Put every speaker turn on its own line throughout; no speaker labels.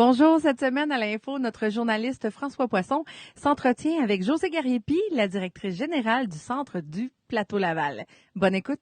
Bonjour, cette semaine à l'info, notre journaliste François Poisson s'entretient avec José Gariepi, la directrice générale du Centre du Plateau Laval. Bonne écoute.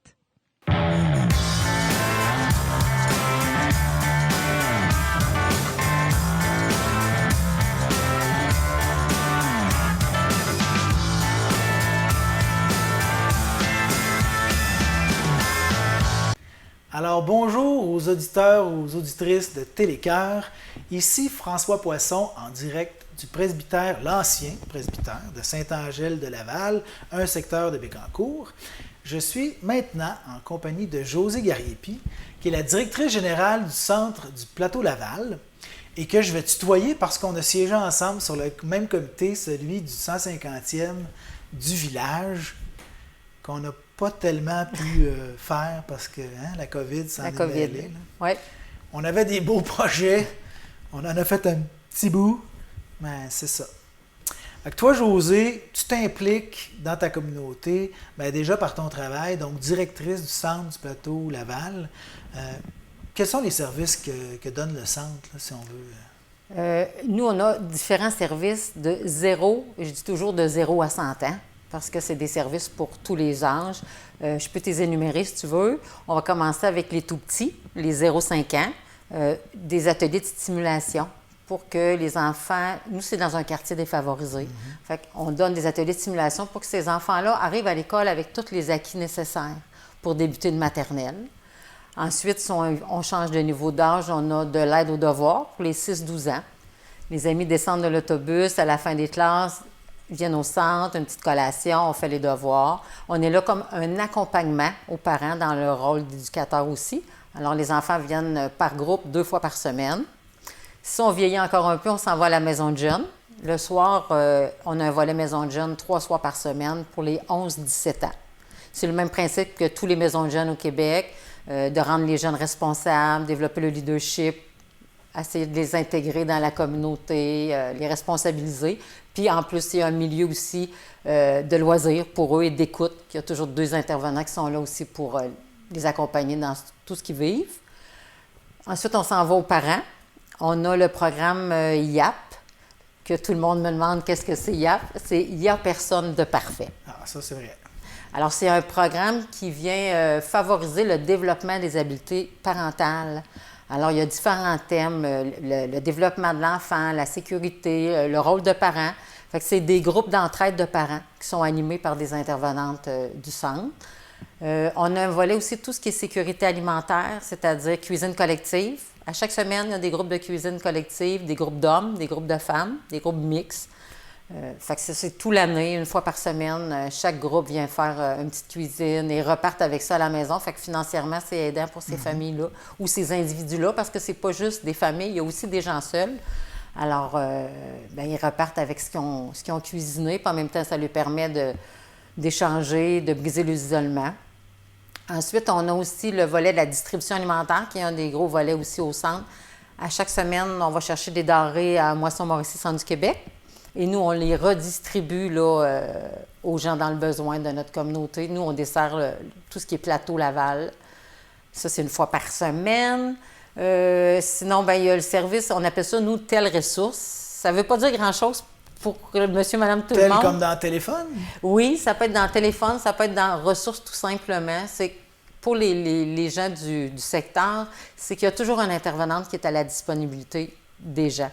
Alors bonjour aux auditeurs, aux auditrices de Télécœur. Ici François Poisson en direct du presbytère, l'ancien presbytère de Saint-Angèle de Laval, un secteur de Bécancour. Je suis maintenant en compagnie de José Gariepi, qui est la directrice générale du Centre du Plateau Laval et que je vais tutoyer parce qu'on a siégé ensemble sur le même comité, celui du 150e du village, qu'on n'a pas tellement pu faire parce que la COVID s'en est mêlée.
Ouais.
On avait des beaux projets, on en a fait un petit bout, mais c'est ça. Fait que toi, José, tu t'impliques dans ta communauté, déjà par ton travail, donc directrice du Centre du Plateau Laval. Quels sont les services que donne le centre, là, si on veut?
Nous, on a différents services de 0, je dis toujours de 0 à 100 ans, parce que c'est des services pour tous les âges. Je peux les énumérer si tu veux. On va commencer avec les tout-petits, les 0-5 ans, des ateliers de stimulation pour que les enfants... Nous, c'est dans un quartier défavorisé. Fait qu'on donne des ateliers de stimulation pour que ces enfants-là arrivent à l'école avec tous les acquis nécessaires pour débuter une maternelle. Ensuite, si on change de niveau d'âge, on a de l'aide aux devoirs pour les 6-12 ans. Les amis descendent de l'autobus à la fin des classes, viennent au centre, une petite collation, on fait les devoirs. On est là comme un accompagnement aux parents dans leur rôle d'éducateur aussi. Alors, les enfants viennent par groupe 2 fois par semaine. Si on vieillit encore un peu, on s'en va à la maison de jeunes. Le soir, on a un volet maison de jeunes 3 soirs par semaine pour les 11-17 ans. C'est le même principe que tous les maisons de jeunes au Québec, de rendre les jeunes responsables, développer le leadership, essayer de les intégrer dans la communauté, les responsabiliser. Puis en plus, il y a un milieu aussi de loisirs pour eux et d'écoute. Il y a toujours 2 intervenants qui sont là aussi pour les accompagner dans tout ce qu'ils vivent. Ensuite, on s'en va aux parents. On a le programme YAP, que tout le monde me demande qu'est-ce que c'est YAP. C'est « Il n'y a personne de parfait ».
Ah, ça c'est vrai.
Alors, c'est un programme qui vient favoriser le développement des habiletés parentales. Alors, il y a différents thèmes, le développement de l'enfant, la sécurité, le rôle de parent. Fait que c'est des groupes d'entraide de parents qui sont animés par des intervenantes du centre. On a un volet aussi tout ce qui est sécurité alimentaire, c'est-à-dire cuisine collective. À chaque semaine, il y a des groupes de cuisine collective, des groupes d'hommes, des groupes de femmes, des groupes mixtes. Fait que c'est tout l'année, 1 fois par semaine. Chaque groupe vient faire une petite cuisine et repartent avec ça à la maison. Fait que financièrement, c'est aidant pour ces familles-là ou ces individus-là parce que c'est pas juste des familles, il y a aussi des gens seuls. Alors, ils repartent avec ce qu'ils ont cuisiné, puis en même temps, ça leur permet d'échanger, de briser l'isolement. Ensuite, on a aussi le volet de la distribution alimentaire, qui est un des gros volets aussi au centre. À chaque semaine, on va chercher des denrées à Moisson-Mauricie, Centre du Québec. Et nous, on les redistribue là, aux gens dans le besoin de notre communauté. Nous, on dessert tout ce qui est plateau Laval. Ça, c'est 1 fois par semaine. Sinon, il y a le service, on appelle ça, nous, telle ressource. Ça ne veut pas dire grand-chose pour monsieur, madame, tout le monde.
Comme dans le téléphone?
Oui, ça peut être dans le téléphone, ça peut être dans ressources tout simplement. C'est pour les gens du secteur, c'est qu'il y a toujours une intervenante qui est à la disponibilité des gens.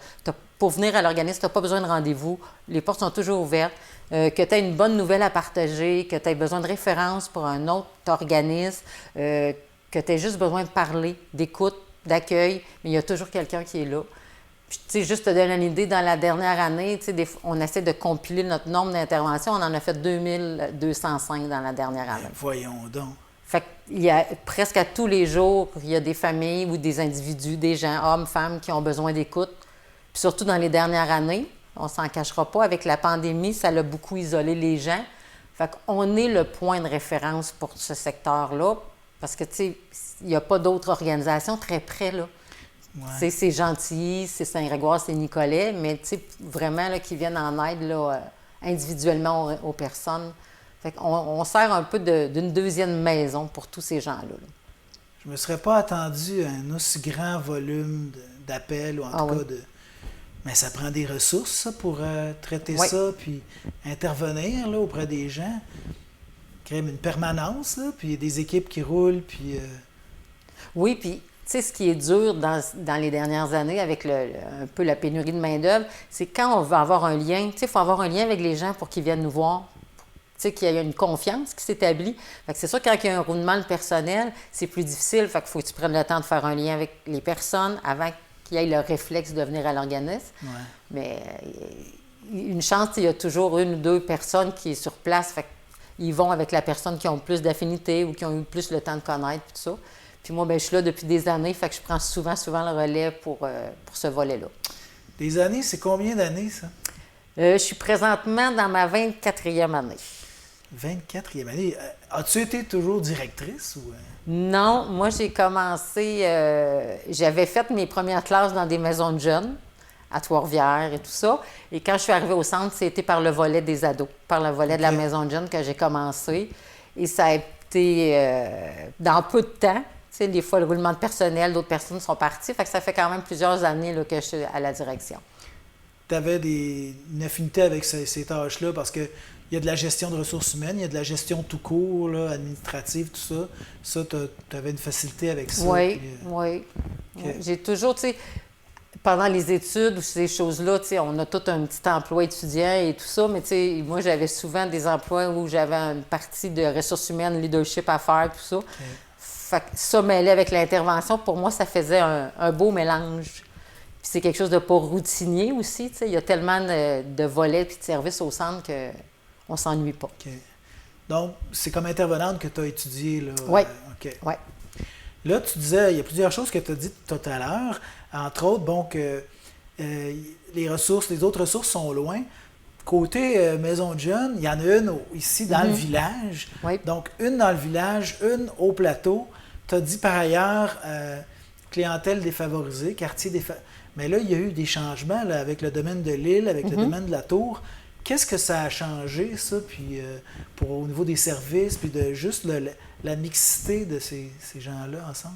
Pour venir à l'organisme, tu n'as pas besoin de rendez-vous. Les portes sont toujours ouvertes. Que tu aies une bonne nouvelle à partager, que tu aies besoin de références pour un autre organisme, que tu aies juste besoin de parler, d'écoute, d'accueil, mais il y a toujours quelqu'un qui est là. Puis, tu sais, juste te donner une idée, dans la dernière année, tu sais, on essaie de compiler notre nombre d'interventions. On en a fait 2205 dans la dernière année.
Voyons donc.
Fait qu'il y a presque à tous les jours, il y a des familles ou des individus, des gens, hommes, femmes, qui ont besoin d'écoute. Puis surtout dans les dernières années, on ne s'en cachera pas, avec la pandémie, ça a beaucoup isolé les gens. Fait qu'on est le point de référence pour ce secteur-là, parce que, tu sais, il n'y a pas d'autres organisations très près, là. Ouais. C'est Gentilly, c'est Saint-Grégoire, c'est Nicolet, mais, tu sais, vraiment, là, qui viennent en aide, là, individuellement aux personnes. Fait qu'on sert un peu d'une deuxième maison pour tous ces gens-là.
Je ne me serais pas attendu à un aussi grand volume d'appels, ou en tout cas Mais ça prend des ressources, ça, pour traiter
Oui.
ça, puis intervenir là, auprès des gens. Créer une permanence, là, puis des équipes qui roulent, puis...
Oui, puis, tu sais, ce qui est dur dans les dernières années avec un peu la pénurie de main-d'œuvre, c'est quand on veut avoir un lien, tu sais, il faut avoir un lien avec les gens pour qu'ils viennent nous voir. Tu sais, qu'il y a une confiance qui s'établit. Fait que c'est sûr, quand il y a un roulement de personnel, c'est plus difficile. Fait qu'il faut que tu prennes le temps de faire un lien avec les personnes avant qu'il y ait le réflexe de venir à l'organisme.
Ouais.
Mais une chance, il y a toujours une ou deux personnes qui sont sur place. Fait qu'ils vont avec la personne qui ont plus d'affinité ou qui ont eu plus le temps de connaître, puis tout ça. Puis moi, bien, je suis là depuis des années, fait que je prends souvent le relais pour ce volet-là.
Des années, c'est combien d'années, ça?
Je suis présentement dans ma 24e année.
24e année. As-tu été toujours directrice ou...
Non, moi, j'ai commencé... j'avais fait mes premières classes dans des maisons de jeunes, à Trois-Rivières et tout ça. Et quand je suis arrivée au centre, c'était par le volet des ados, par le volet de la maison de jeunes que j'ai commencé. Et ça a été dans peu de temps. Tu sais, des fois, le roulement de personnel, d'autres personnes sont parties. Fait que ça fait quand même plusieurs années là, que je suis à la direction.
Tu avais une affinité avec ces tâches-là parce que il y a de la gestion de ressources humaines, il y a de la gestion tout court, là, administrative, tout ça. Ça, tu avais une facilité avec ça.
Oui,
puis,
oui.
OK.
Oui. J'ai toujours, tu sais, pendant les études ou ces choses-là, tu sais, on a tout un petit emploi étudiant et tout ça, mais tu sais, moi, j'avais souvent des emplois où j'avais une partie de ressources humaines, leadership à faire, tout ça. Fait que ça mêlé avec l'intervention, pour moi, ça faisait un beau mélange. Puis c'est quelque chose de pas routinier aussi, tu sais. Il y a tellement de volets et de services au centre qu'on ne s'ennuie pas.
OK. Donc, c'est comme intervenante que tu as étudié, là.
Oui.
OK.
Oui.
Là, tu disais, il y a plusieurs choses que tu as dites tout à l'heure. Entre autres, bon, que les autres ressources sont loin. Côté maison de jeunes, il y en a une ici dans le village.
Oui.
Donc, une dans le village, une au plateau. Tu as dit par ailleurs clientèle défavorisée, quartier défavorisé. Mais là, il y a eu des changements là, avec le domaine de l'île, avec le domaine de la tour. Qu'est-ce que ça a changé, ça, puis au niveau des services, puis de juste la mixité de ces gens-là ensemble?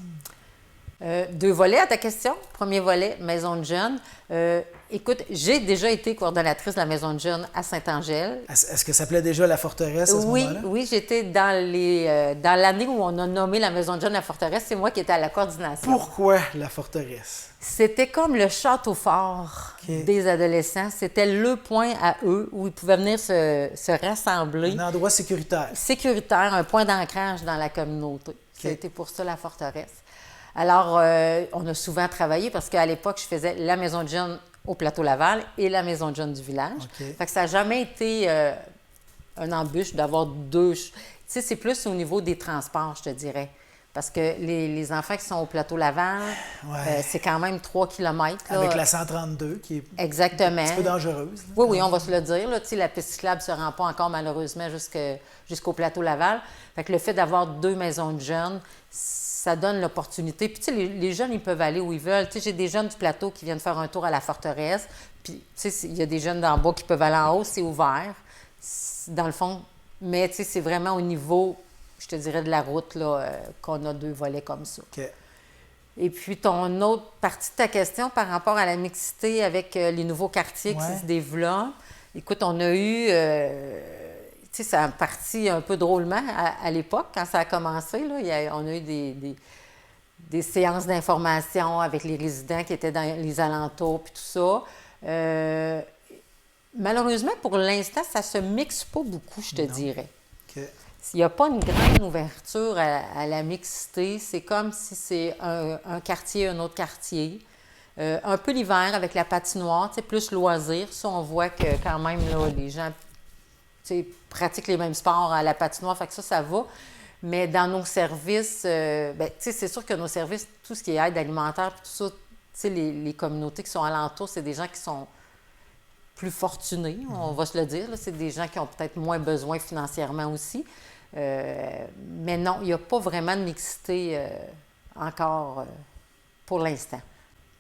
Deux volets à ta question. Premier volet, maison de jeunes. Écoute, j'ai déjà été coordonnatrice de la maison de jeunes à Saint-Angèle.
Est-ce que ça s'appelait déjà la forteresse à ce moment-là?
Oui, j'étais dans l'année où on a nommé la maison de jeunes la forteresse. C'est moi qui étais à la coordination.
Pourquoi la forteresse?
C'était comme le château fort des adolescents. C'était le point à eux où ils pouvaient venir se rassembler.
Un endroit sécuritaire.
Sécuritaire, un point d'ancrage dans la communauté. C'était pour ça la forteresse. Alors, on a souvent travaillé parce qu'à l'époque, je faisais la maison de jeunes au Plateau Laval et la maison de jeunes du village. Fait que ça n'a jamais été une embûche d'avoir deux. Tu sais, c'est plus au niveau des transports, je te dirais. Parce que les enfants qui sont au Plateau Laval, c'est quand même 3 km. Là.
Avec la 132 qui est
Exactement.
un petit peu dangereuse. Là,
Oui, on va se le dire. Là. Tu sais, la piste cyclable ne se rend pas encore malheureusement jusqu'au Plateau Laval. Fait que le fait d'avoir deux maisons de jeunes, ça donne l'opportunité. Puis, tu sais, les jeunes, ils peuvent aller où ils veulent. Tu sais, j'ai des jeunes du plateau qui viennent faire un tour à la forteresse. Puis, tu sais, il y a des jeunes d'en bas qui peuvent aller en haut, c'est ouvert, dans le fond. Mais, tu sais, c'est vraiment au niveau, je te dirais, de la route, là, qu'on a deux volets comme ça.
OK.
Et puis, ton autre partie de ta question par rapport à la mixité avec les nouveaux quartiers qui se développent. Écoute, on a eu... tu sais, ça a parti un peu drôlement à l'époque, quand ça a commencé. Là, on a eu des séances d'information avec les résidents qui étaient dans les alentours, puis tout ça. Malheureusement, pour l'instant, ça ne se mixe pas beaucoup, je te dirais.
OK.
Il n'y a pas une grande ouverture à la mixité. C'est comme si c'est un quartier, un autre quartier. Un peu l'hiver avec la patinoire, tu sais, plus loisir. Ça, on voit que quand même, là, les gens... pratiquent les mêmes sports à la patinoire, fait que ça va. Mais dans nos services, c'est sûr que nos services, tout ce qui est aide alimentaire, puis tout ça, les communautés qui sont alentours, c'est des gens qui sont plus fortunés, on va se le dire. Là. C'est des gens qui ont peut-être moins besoin financièrement aussi. Mais non, il n'y a pas vraiment de mixité encore pour l'instant.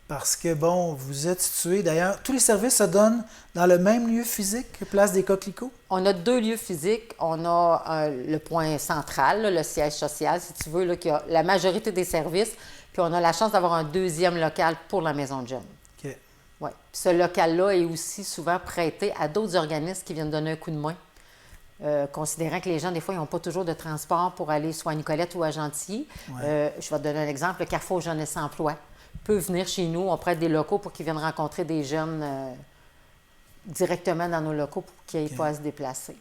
Parce que, bon, vous êtes situé, d'ailleurs, tous les services se donnent dans le même lieu physique, Place des Coquelicots?
On a deux lieux physiques. On a le point central, là, le siège social, si tu veux, là, qui a la majorité des services. Puis on a la chance d'avoir un deuxième local pour la maison de jeunes.
OK.
Oui. Ce local-là est aussi souvent prêté à d'autres organismes qui viennent donner un coup de main. Considérant que les gens, des fois, ils n'ont pas toujours de transport pour aller soit à Nicolette ou à Gentilly.
Ouais.
Je vais te donner un exemple. Le Carrefour Jeunesse Emploi peut venir chez nous. On prête des locaux pour qu'ils viennent rencontrer des jeunes directement dans nos locaux pour qu'ils n'aient pas à se déplacer.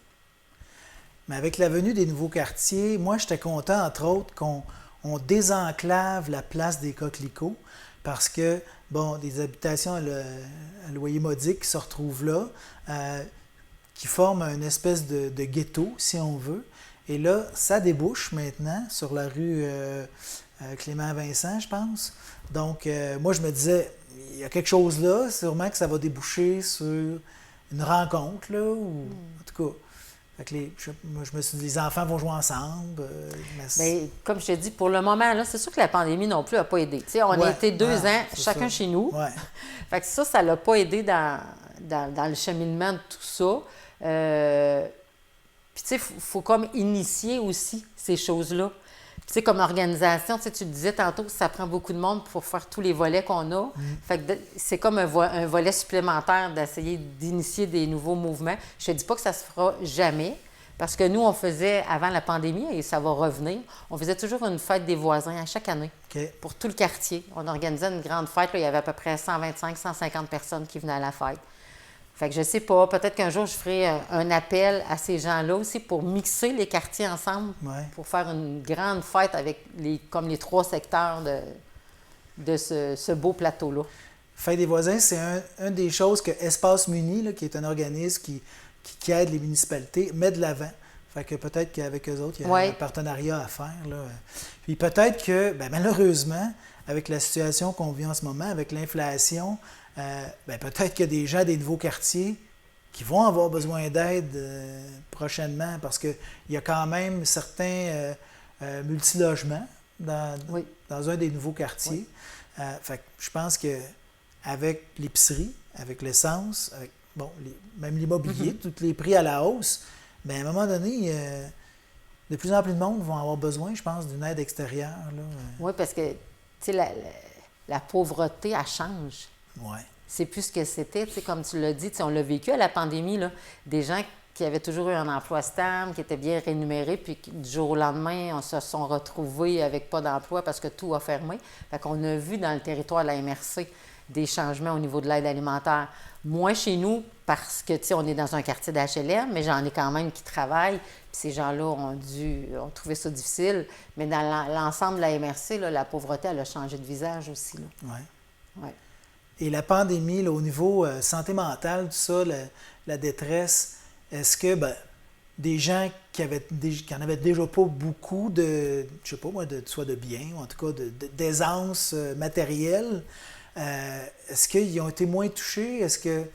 Mais avec la venue des nouveaux quartiers, moi, j'étais content, entre autres, qu'on désenclave la place des Coquelicots parce que, bon, des habitations à loyer modique qui se retrouvent là, qui forment une espèce de ghetto, si on veut. Et là, ça débouche maintenant sur la rue Clément-Vincent, je pense. Donc, moi, je me disais, il y a quelque chose là, sûrement que ça va déboucher sur une rencontre, là, ou en tout cas. Fait que moi, je me suis dit, les enfants vont jouer ensemble.
Bien, comme je te dis, pour le moment, là, c'est sûr que la pandémie non plus n'a pas aidé. Tu sais, on a été 2 ans, chacun chez nous.
Ouais.
Fait que ça l'a pas aidé dans le cheminement de tout ça. Puis, tu sais, il faut comme initier aussi ces choses-là. Tu sais, comme organisation, tu sais, tu le disais tantôt, ça prend beaucoup de monde pour faire tous les volets qu'on a. Fait que c'est comme un volet supplémentaire d'essayer d'initier des nouveaux mouvements. Je te dis pas que ça se fera jamais, parce que nous, on faisait, avant la pandémie, et ça va revenir, on faisait toujours une fête des voisins à chaque année.
Okay.
Pour tout le quartier. On organisait une grande fête. Là, il y avait à peu près 125-150 personnes qui venaient à la fête. Fait que je sais pas, peut-être qu'un jour, je ferai un appel à ces gens-là aussi pour mixer les quartiers ensemble, pour faire une grande fête avec comme les 3 secteurs de ce beau plateau-là.
Fête des voisins, c'est une des choses que Espace Muni, là, qui est un organisme qui aide les municipalités, met de l'avant. Fait que peut-être qu'avec eux autres, il y a un partenariat à faire, là. Puis peut-être que, malheureusement, avec la situation qu'on vit en ce moment, avec l'inflation, peut-être qu'il y a des gens des nouveaux quartiers qui vont avoir besoin d'aide prochainement parce qu'il y a quand même certains multilogements dans un des nouveaux quartiers. Fait que je pense qu'avec l'épicerie, avec l'essence, avec même l'immobilier, tous les prix à la hausse, à un moment donné, de plus en plus de monde vont avoir besoin, je pense, d'une aide extérieure. Là.
Oui, parce que, tu sais, la pauvreté, elle change.
Ouais.
C'est plus ce que c'était, tu sais, comme tu l'as dit, on l'a vécu à la pandémie, là, des gens qui avaient toujours eu un emploi stable, qui étaient bien rémunérés, puis du jour au lendemain, on se sont retrouvés avec pas d'emploi parce que tout a fermé. Fait qu'on a vu dans le territoire de la MRC des changements au niveau de l'aide alimentaire. Moins chez nous, parce que, tu sais, on est dans un quartier d'HLM, mais j'en ai quand même qui travaillent, puis ces gens-là ont trouvé ça difficile. Mais dans l'ensemble de la MRC, là, la pauvreté, elle a changé de visage aussi.
Oui.
Ouais.
Et la pandémie, là, au niveau santé mentale, tout ça, la détresse, est-ce que des gens qui en avaient déjà pas beaucoup de, je sais pas moi, soit de biens, ou en tout cas d'aisance matérielle, est-ce qu'ils ont été moins touchés? Est-ce que,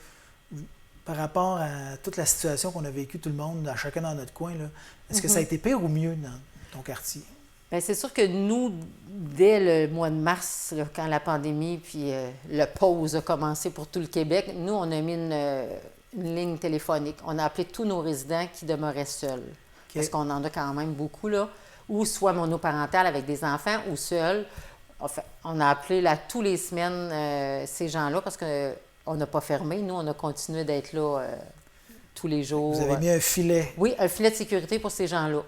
par rapport à toute la situation qu'on a vécue, tout le monde, chacun dans notre coin, là, est-ce que ça a été pire ou mieux dans ton quartier?
Bien, c'est sûr que nous, dès le mois de mars, là, quand la pandémie puis le pause a commencé pour tout le Québec, nous, on a mis une ligne téléphonique. On a appelé tous nos résidents qui demeuraient seuls. Okay. Parce qu'on en a quand même beaucoup, là. Ou soit monoparental avec des enfants ou seuls. Enfin, on a appelé là, tous les semaines ces gens-là parce qu'on n'a pas fermé. Nous, on a continué d'être là tous les jours.
Vous avez mis un filet.
Oui, un filet de sécurité pour ces gens-là.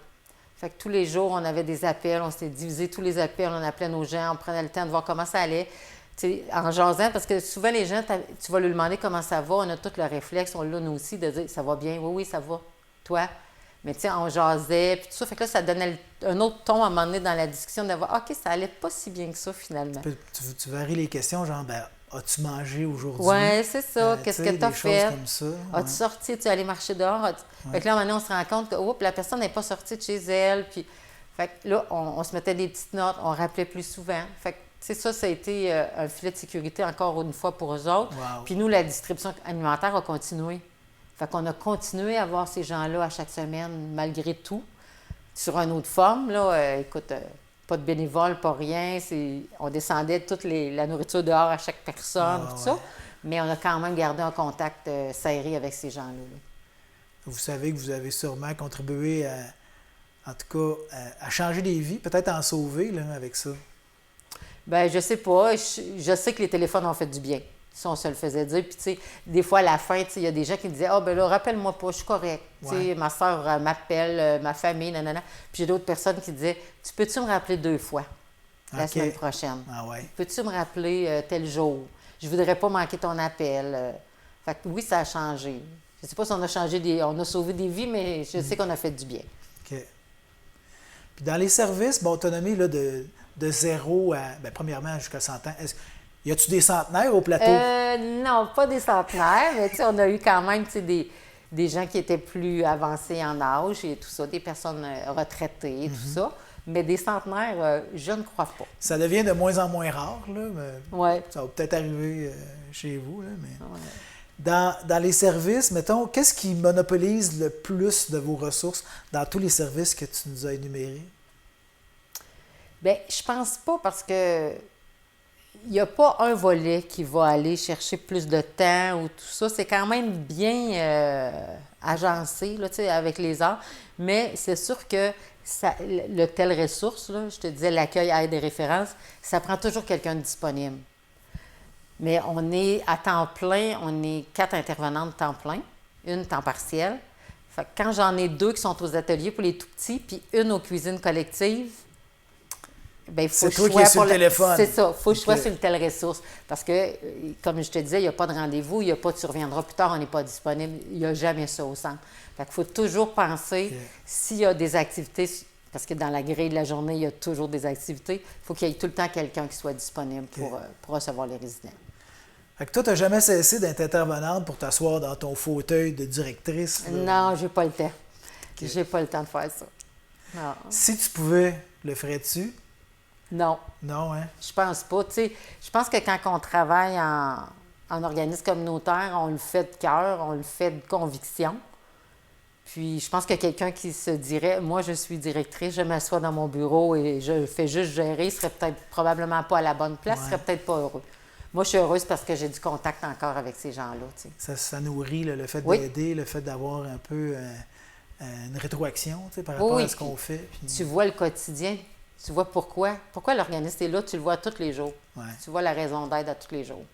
Fait que tous les jours, on avait des appels, on s'était divisé tous les appels, on appelait nos gens, on prenait le temps de voir comment ça allait. T'sais, en jasant, parce que souvent, les gens, tu vas lui demander comment ça va, on a tout le réflexe, on l'a nous aussi, de dire « ça va bien, oui, ça va, toi ». Mais tu sais, on jasait, puis tout ça, fait que là, ça donnait un autre ton à un moment donné dans la discussion, de voir « OK, ça allait pas si bien que ça, finalement ».
Tu varies les questions, genre « as-tu mangé aujourd'hui? »
Oui, c'est ça. Qu'est-ce que tu as fait?
Comme ça,
As-tu sorti? Es-tu allé marcher dehors? Fait que là, à un moment donné, on se rend compte que la personne n'est pas sortie de chez elle. Puis, fait que là, on se mettait des petites notes, on rappelait plus souvent. Fait que, tu sais, ça a été un filet de sécurité encore une fois pour eux autres.
Wow.
Puis nous, la distribution alimentaire a continué. Fait qu'on a continué à voir ces gens-là à chaque semaine, malgré tout, sur une autre forme. Là, écoute, pas de bénévoles, pas rien. On descendait toute la nourriture dehors à chaque personne, tout ça. Mais on a quand même gardé un contact serré avec ces gens-là.
Vous savez que vous avez sûrement contribué, en tout cas, à changer des vies, peut-être à en sauver là, avec ça.
Bien, je sais pas. Je sais que les téléphones ont fait du bien. Ça, on se le faisait dire. Puis, tu sais, des fois, à la fin, tu sais, il y a des gens qui disaient « Ah, ben là, rappelle-moi pas, je suis correct. Tu sais, ma soeur m'appelle, ma famille, nanana. » Puis, j'ai d'autres personnes qui disaient « Tu peux-tu me rappeler 2 fois la semaine prochaine?
Ah ouais.
Peux-tu me rappeler tel jour? Je voudrais pas manquer ton appel. Fait que oui, ça a changé. Je sais pas si on a changé on a sauvé des vies, mais je sais qu'on a fait du bien.
OK. Puis dans les services, autonomie là, de 0 à, premièrement, jusqu'à 100 ans, y a-tu des centenaires au plateau?
Non, pas des centenaires, mais tu sais, on a eu quand même des gens qui étaient plus avancés en âge et tout ça, des personnes retraitées et tout ça. Mais des centenaires, je ne crois pas.
Ça devient de moins en moins rare, là.
Oui.
Ça va peut-être arriver chez vous, là, mais... Ouais. Dans les services, mettons, qu'est-ce qui monopolise le plus de vos ressources dans tous les services que tu nous as énumérés?
Bien, je pense pas parce que il n'y a pas un volet qui va aller chercher plus de temps ou tout ça. C'est quand même bien agencé là, avec les arts. Mais c'est sûr que le tel ressource, là, je te disais l'accueil, aide et référence, ça prend toujours quelqu'un de disponible. Mais on est à temps plein, on est 4 intervenantes temps plein, une temps partiel. Fait que quand j'en ai 2 qui sont aux ateliers pour les tout-petits, puis une aux cuisines collectives, bien, il faut
c'est toi qui es sur le téléphone.
C'est ça, il faut que je sois sur une telle ressource. Parce que, comme je te disais, il n'y a pas de rendez-vous, il n'y a pas de tu reviendras plus tard, on n'est pas disponible, il n'y a jamais ça au centre. Fait qu'il faut toujours penser, s'il y a des activités, parce que dans la grille de la journée, il y a toujours des activités, il faut qu'il y ait tout le temps quelqu'un qui soit disponible pour recevoir les résidents.
Fait que toi, tu n'as jamais cessé d'être intervenante pour t'asseoir dans ton fauteuil de directrice? Là.
Non, j'ai pas le temps. J'ai pas le temps de faire ça. Non.
Si tu pouvais, le ferais-tu?
Non.
Non, hein?
Je pense pas. Tu sais, je pense que quand on travaille en organisme communautaire, on le fait de cœur, on le fait de conviction. Puis je pense que quelqu'un qui se dirait « Moi, je suis directrice, je m'assois dans mon bureau et je fais juste gérer », serait peut-être probablement pas à la bonne place, serait peut-être pas heureux. Moi, je suis heureuse parce que j'ai du contact encore avec ces gens-là. Tu sais.
Ça nourrit là, le fait d'aider, le fait d'avoir un peu une rétroaction par rapport à ce qu'on fait. Puis...
Tu vois le quotidien, tu vois pourquoi. Pourquoi l'organisme est là, tu le vois tous les jours.
Ouais.
Tu vois la raison d'être à tous les jours.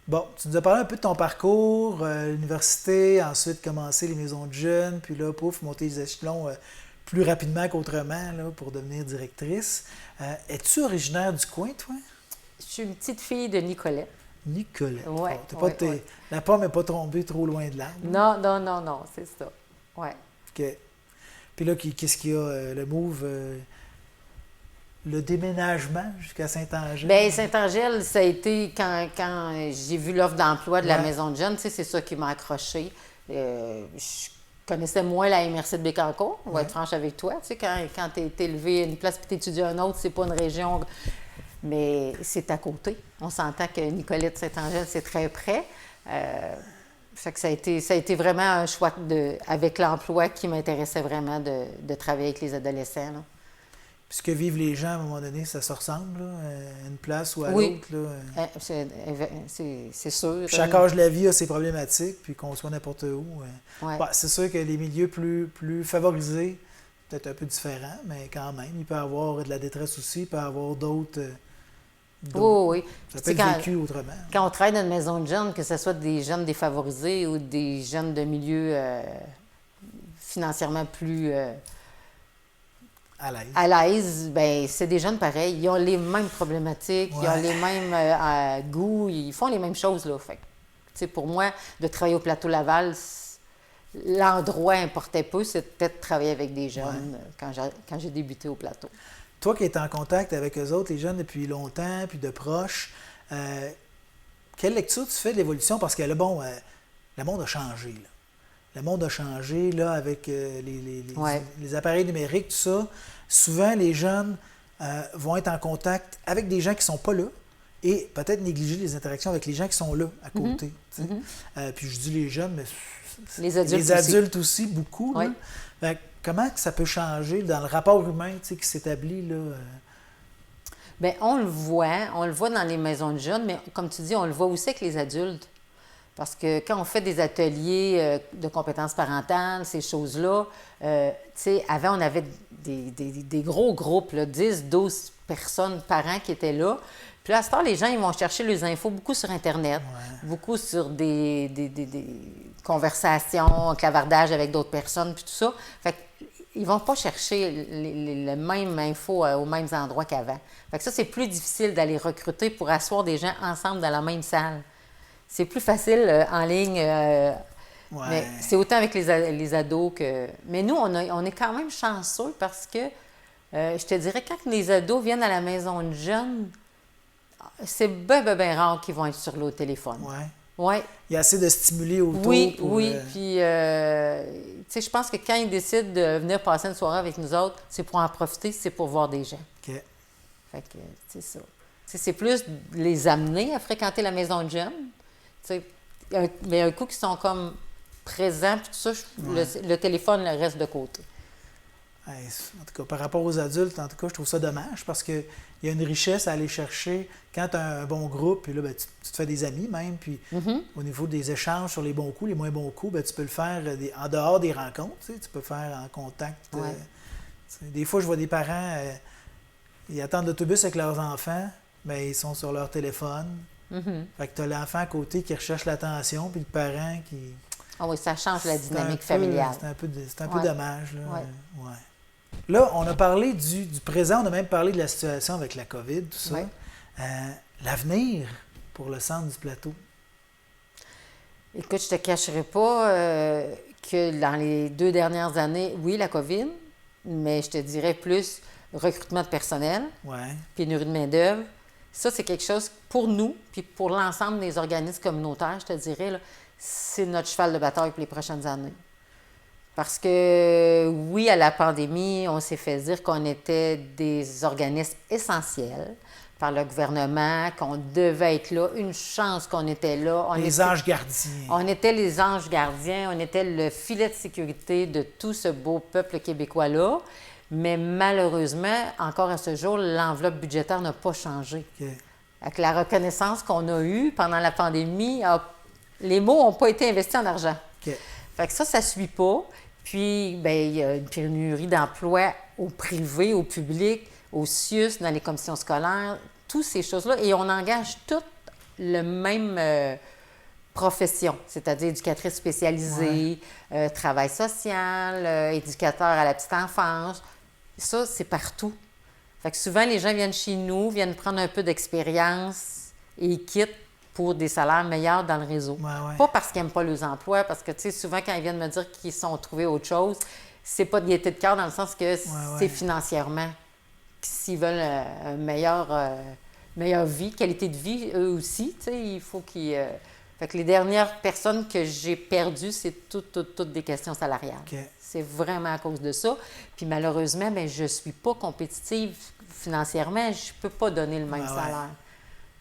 Bon, tu nous as parlé un peu de ton parcours, l'université, ensuite commencer les maisons de jeunes, puis là, pouf, monter les échelons plus rapidement qu'autrement là, pour devenir directrice. Es-tu originaire du coin, toi?
Je suis une petite fille de Nicolette.
Nicolette.
Oui.
La pomme n'est pas tombée trop loin de l'arbre.
Non, c'est ça. Oui.
OK. Puis là, qu'est-ce qu'il y a? Le move, le déménagement jusqu'à Saint-Angèle?
Bien, Saint-Angèle, ça a été quand j'ai vu l'offre d'emploi de la maison de jeunes, tu sais, c'est ça qui m'a accroché. Je connaissais moins la MRC de Bécancour, on va être franche avec toi. Tu sais, quand tu es élevé à une place et tu étudies à une autre, c'est pas une région... Mais c'est à côté. On s'entend que Nicolette Saint-Angèle, c'est très près. Fait que ça a été vraiment un choix avec l'emploi qui m'intéressait vraiment de travailler avec les adolescents. Là.
Puis ce que vivent les gens, à un moment donné, ça se ressemble, là, à une place ou à l'autre. Là.
C'est sûr.
Puis chaque âge de la vie a ses problématiques, puis qu'on soit n'importe où. C'est sûr que les milieux plus favorisés, peut-être un peu différents, mais quand même, il peut y avoir de la détresse aussi, il peut y avoir d'autres...
Oui.
Ça peut être vécu autrement.
Quand on travaille dans une maison de jeunes, que ce soit des jeunes défavorisés ou des jeunes de milieux financièrement plus à l'aise, bien, c'est des jeunes pareils. Ils ont les mêmes problématiques, ils ont les mêmes goûts, ils font les mêmes choses. Là. Fait que, pour moi, de travailler au Plateau Laval, l'endroit importait peu, c'était de travailler avec des jeunes quand j'ai débuté au Plateau.
Toi qui es en contact avec eux autres, les jeunes depuis longtemps, puis de proches, quelle lecture tu fais de l'évolution? Parce que le monde a changé. Là. Le monde a changé là, avec les appareils numériques, tout ça. Souvent, les jeunes vont être en contact avec des gens qui ne sont pas là et peut-être négliger les interactions avec les gens qui sont là, à côté. Puis je dis les jeunes, mais les adultes aussi beaucoup.
Oui.
Là. Comment ça peut changer dans le rapport humain qui s'établit? Là?
Bien, on le voit dans les maisons de jeunes, mais comme tu dis, on le voit aussi avec les adultes. Parce que quand on fait des ateliers de compétences parentales, ces choses-là, avant, on avait des gros groupes, là, 10, 12 personnes par an qui étaient là. Puis là, à ce temps, les gens, ils vont chercher les infos beaucoup sur Internet, beaucoup sur des conversations, clavardage avec d'autres personnes, puis tout ça. Fait qu'ils ne vont pas chercher les mêmes infos aux mêmes endroits qu'avant. Fait que ça, c'est plus difficile d'aller recruter pour asseoir des gens ensemble dans la même salle. C'est plus facile en ligne. Mais c'est autant avec les ados que... Mais nous, on est quand même chanceux parce que, je te dirais, quand les ados viennent à la maison de jeunes, c'est bien rare qu'ils vont être sur le téléphone.
Ouais. Il y a assez de stimuli autour.
Oui. Puis, tu sais, je pense que quand ils décident de venir passer une soirée avec nous autres, c'est pour en profiter, c'est pour voir des gens.
OK.
Fait que, c'est ça. T'sais, c'est plus les amener à fréquenter la maison de jeunes. Mais un coup qu'ils sont comme présents, puis tout ça, le téléphone le reste de côté.
En tout cas, par rapport aux adultes, en tout cas, je trouve ça dommage parce qu'il y a une richesse à aller chercher quand tu as un bon groupe, puis là, ben, tu te fais des amis même, puis au niveau des échanges sur les bons coups, les moins bons coups, ben, tu peux le faire en dehors des rencontres, tu peux faire en contact. Des fois, je vois des parents, ils attendent l'autobus avec leurs enfants, mais ils sont sur leur téléphone. Fait que tu as l'enfant à côté qui recherche l'attention, puis le parent qui...
Ah oui, ça change la dynamique familiale.
C'est un peu dommage. Là. Là, on a parlé du présent, on a même parlé de la situation avec la COVID, tout ça. L'avenir pour le centre du plateau?
Écoute, je ne te cacherai pas que dans les 2 dernières années, oui, la COVID, mais je te dirais plus recrutement de personnel, pénurie de main-d'œuvre. Ça, c'est quelque chose pour nous, puis pour l'ensemble des organismes communautaires, je te dirais, là, c'est notre cheval de bataille pour les prochaines années. Parce que, oui, à la pandémie, on s'est fait dire qu'on était des organismes essentiels par le gouvernement, qu'on devait être là. Une chance qu'on était là.
Les anges gardiens.
On était les anges gardiens, on était le filet de sécurité de tout ce beau peuple québécois-là. Mais malheureusement, encore à ce jour, l'enveloppe budgétaire n'a pas changé. Avec la reconnaissance qu'on a eue pendant la pandémie, les mots n'ont pas été investis en argent. Fait que ça ne suit pas. Puis, bien, il y a une pénurie d'emplois au privé, au public, au CIUS, dans les commissions scolaires, toutes ces choses-là. Et on engage toutes le même profession, c'est-à-dire éducatrice spécialisée, travail social, éducateur à la petite enfance. Ça, c'est partout. Fait que souvent, les gens viennent chez nous, viennent prendre un peu d'expérience et ils quittent pour des salaires meilleurs dans le réseau. Pas parce qu'ils n'aiment pas leurs emplois, parce que, tu sais, souvent, quand ils viennent me dire qu'ils sont trouvés autre chose, c'est pas de gaieté de cœur dans le sens que c'est financièrement. S'ils veulent une meilleure vie, qualité de vie, eux aussi, tu sais, il faut qu'ils... Fait que les dernières personnes que j'ai perdues, c'est toutes des questions salariales. C'est vraiment à cause de ça. Puis malheureusement, bien, je ne suis pas compétitive financièrement. Je ne peux pas donner le même salaire.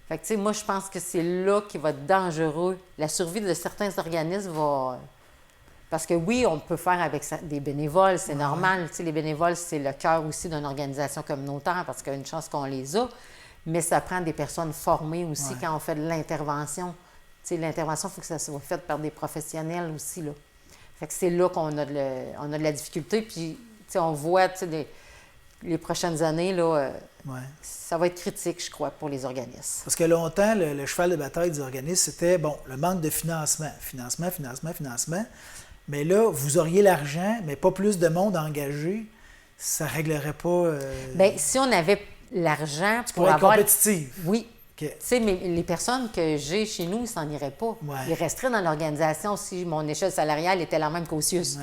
Fait que, tu sais, moi, je pense que c'est là qui va être dangereux. La survie de certains organismes va... Parce que oui, on peut faire avec des bénévoles, c'est normal. Tu sais, les bénévoles, c'est le cœur aussi d'une organisation communautaire parce qu'il y a une chance qu'on les a. Mais ça prend des personnes formées aussi quand on fait de l'intervention. Tu sais, l'intervention, il faut que ça soit fait par des professionnels aussi, là. Fait que c'est là qu'on a de la difficulté. Puis, tu sais, on voit, tu sais, les prochaines années, là, ça va être critique, je crois, pour les organismes.
Parce que longtemps, le cheval de bataille des organismes, c'était, le manque de financement. Financement. Mais là, vous auriez l'argent, mais pas plus de monde engagé, ça ne réglerait pas...
Bien, si on avait l'argent
pour être compétitive.
Oui. Tu sais, mais les personnes que j'ai chez nous, ils s'en iraient pas. Ils resteraient dans l'organisation si mon échelle salariale était la même qu'au CIUS.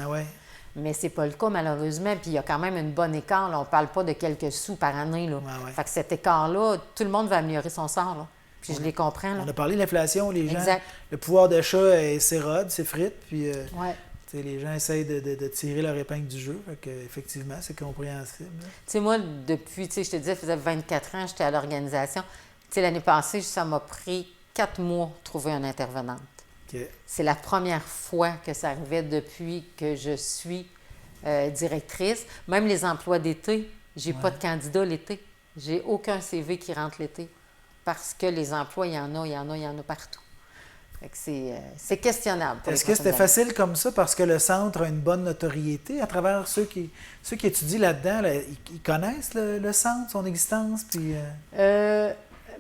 Mais c'est pas le cas, malheureusement. Puis il y a quand même une bonne écart. Là. On parle pas de quelques sous par année. Là. Fait que cet écart-là, tout le monde va améliorer son sort. Là. Puis je les comprends. Là.
On a parlé de l'inflation, les gens... Le pouvoir d'achat s'érode, s'effrite, puis les gens essayent de tirer leur épingle du jeu. Fait que, effectivement, c'est compréhensible. Tu
sais, moi, depuis, je te disais, ça faisait 24 ans, j'étais à l'organisation. Tu sais, l'année passée, ça m'a pris 4 mois de trouver une intervenante. C'est la première fois que ça arrivait depuis que je suis directrice. Même les emplois d'été, j'ai pas de candidat l'été. J'ai aucun CV qui rentre l'été. Parce que les emplois, il y en a partout. Fait que c'est questionnable.
Est-ce que c'était facile comme ça parce que le centre a une bonne notoriété à travers ceux qui étudient là-dedans? Ils connaissent le centre, son existence? Puis,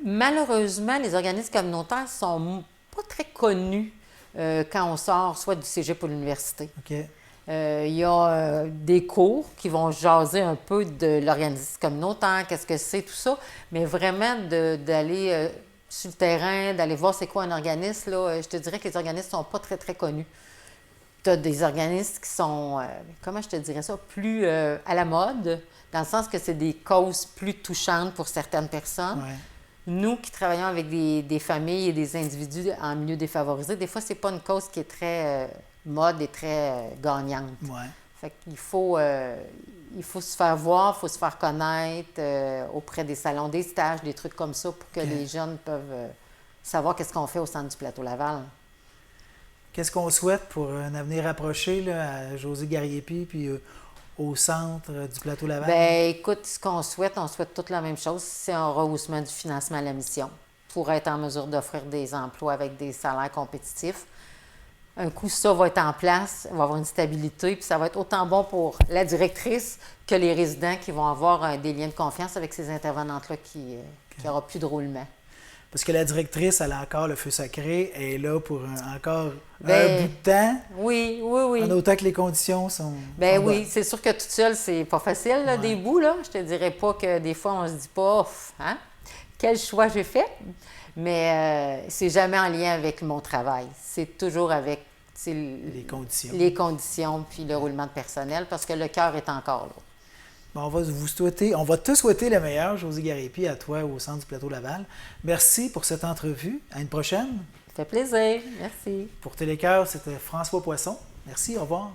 Malheureusement, les organismes communautaires sont pas très connus quand on sort soit du cégep ou de l'université.
OK.
Il y a des cours qui vont jaser un peu de l'organisme communautaire, qu'est-ce que c'est, tout ça, mais vraiment d'aller sur le terrain, d'aller voir c'est quoi un organisme, là, je te dirais que les organismes ne sont pas très, très connus. Tu as des organismes qui sont, comment je te dirais ça, plus à la mode, dans le sens que c'est des causes plus touchantes pour certaines personnes.
Ouais.
Nous qui travaillons avec des familles et des individus en milieu défavorisé, des fois, c'est pas une cause qui est très mode et très gagnante.
Ouais.
Fait qu'il faut se faire voir, il faut se faire connaître auprès des salons, des stages, des trucs comme ça pour que
OK.
les jeunes peuvent savoir qu'est-ce qu'on fait au centre du Plateau Laval.
Qu'est-ce qu'on souhaite pour un avenir rapproché là, à José Gariepi puis au centre du Plateau Laval?
Bien, écoute, ce qu'on souhaite, on souhaite toute la même chose, c'est un rehaussement du financement à la mission pour être en mesure d'offrir des emplois avec des salaires compétitifs. Un coup, ça va être en place, on va avoir une stabilité, puis ça va être autant bon pour la directrice que les résidents qui vont avoir des liens de confiance avec ces intervenantes-là qui n'aura plus de roulement.
Parce que la directrice, elle a encore le feu sacré, elle est là pour encore
Ben,
un bout de temps,
Oui.
en autant que les conditions sont
Ben
sont
oui,
bonnes.
c'est sûr que toute seule, c'est pas facile, là,
Ouais.
des bouts, là. Je te dirais pas que des fois, on se dit pas, ouf, hein, quel choix j'ai fait, mais c'est jamais en lien avec mon travail. C'est toujours avec
Les conditions.
les conditions puis le roulement de personnel, parce que le cœur est encore là.
Bon, on va te souhaiter le meilleur, José Gariepi, à toi au centre du Plateau Laval. Merci pour cette entrevue. À une prochaine.
Ça fait plaisir. Merci.
Pour Télécœur, c'était François Poisson. Merci, au revoir.